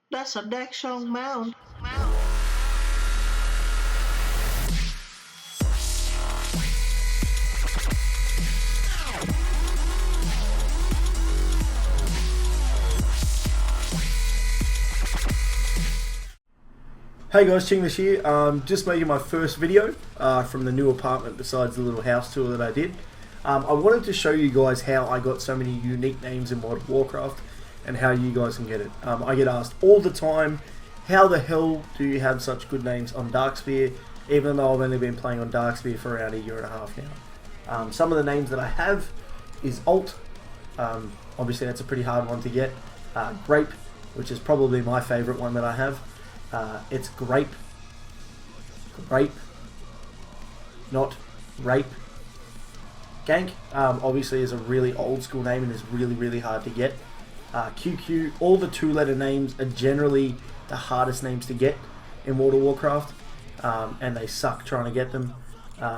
That's a Dachshund Mound. Hey guys, Chinglish here. Just making my first video from the new apartment besides the little house tour that I did. I wanted to show you guys how I got so many unique names in World of Warcraft and how you guys can get it. I get asked all the time, how the hell do you have such good names on Darksphere, even though I've only been playing on Darksphere for around a year and a half now. Some of the names that I have is Alt. Obviously that's a pretty hard one to get. Grape, which is probably my favourite one that I have. It's grape, not rape. Gank, obviously is a really old school name and is really hard to get. QQ, all the two-letter names are generally the hardest names to get in World of Warcraft, and they suck trying to get them.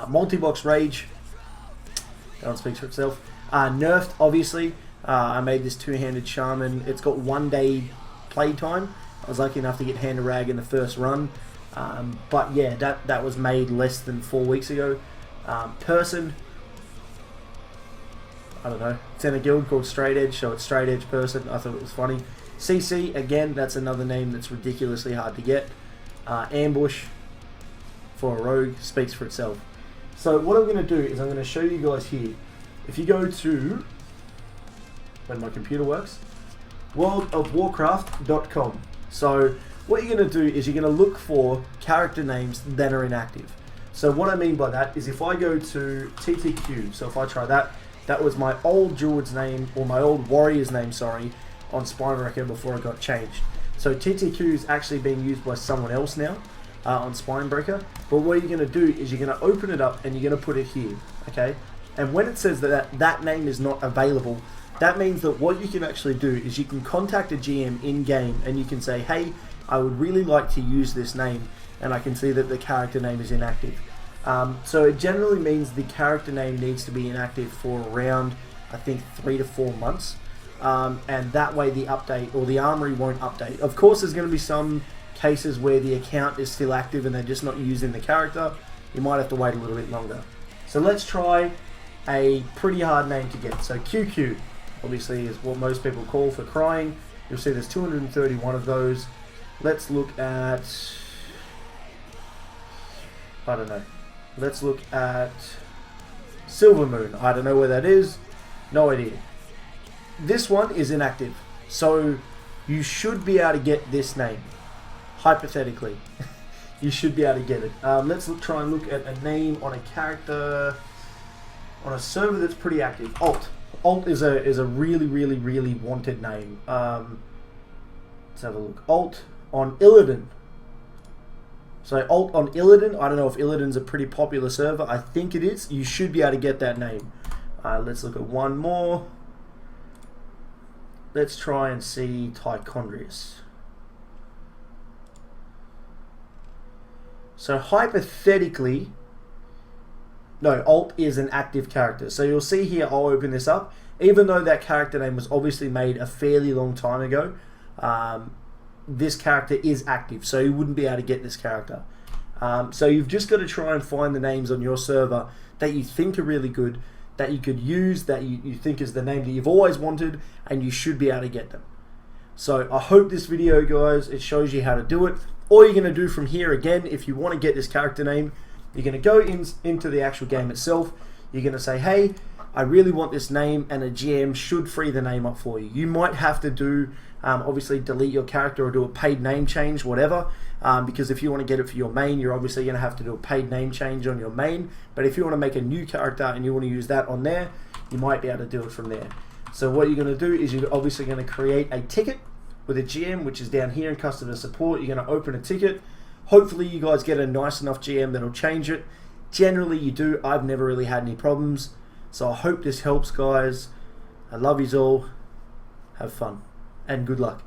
Multi-box Rage, that one speaks for itself. Nerfed, obviously. I made this two-handed shaman. It's got 1 day playtime. I was lucky enough to get Hand of Rag in the first run, but yeah, that was made less than 4 weeks ago. Person, I don't know, it's in a guild called Straight Edge, so it's Straight Edge Person. I thought it was funny. CC, again, that's another name that's ridiculously hard to get. Ambush, for a rogue, speaks for itself. So what I'm going to do is I'm going to show you guys here. If you go to, when my computer works, worldofwarcraft.com. So what you're going to do is you're going to look for character names that are inactive. So what I mean by that is if I go to TTQ, so if I try that, that was my old druid's name, or my old warrior's name, sorry, on Spinebreaker before it got changed. So TTQ is actually being used by someone else now on Spinebreaker. But what you're going to do is you're going to open it up and you're going to put it here, okay? And when it says that name is not available, that means that what you can actually do is you can contact a GM in-game and you can say, hey, I would really like to use this name, and I can see that the character name is inactive. So it generally means the character name needs to be inactive for around, I think, 3 to 4 months. And that way the update, or the armory won't update. Of course, there's going to be some cases where the account is still active and they're just not using the character. You might have to wait a little bit longer. So let's try a pretty hard name to get. So QQ. Obviously is what most people call for crying. You'll see there's 231 of those. Let's look at, I don't know. Let's look at Silver Moon. I don't know where that is. No idea. This one is inactive. So you should be able to get this name. Hypothetically. You should be able to get it. Let's try and look at a name on a character on a server that's pretty active. Alt. Alt is a really wanted name. Let's have a look. Alt on Illidan. So Alt on Illidan. I don't know if Illidan's a pretty popular server. I think it is. You should be able to get that name. Let's look at one more. Let's try and see Tichondrius. So hypothetically, no, Alt is an active character. So you'll see here, I'll open this up. Even though that character name was obviously made a fairly long time ago, this character is active. So you wouldn't be able to get this character. So you've just got to try and find the names on your server that you think are really good, that you could use, that you think is the name that you've always wanted, and you should be able to get them. So I hope this video, guys, it shows you how to do it. All you're going to do from here, again, if you want to get this character name, you're going to go into the actual game itself. You're going to say, hey, I really want this name, and a GM should free the name up for you. You might have to do, obviously, delete your character or do a paid name change, whatever, because if you want to get it for your main, you're obviously going to have to do a paid name change on your main. But if you want to make a new character and you want to use that on there, you might be able to do it from there. So what you're going to do is you're obviously going to create a ticket with a GM, which is down here in customer support. You're going to open a ticket. Hopefully you guys get a nice enough GM that'll change it. Generally you do. I've never really had any problems. So I hope this helps, guys. I love yous all. Have fun. And good luck.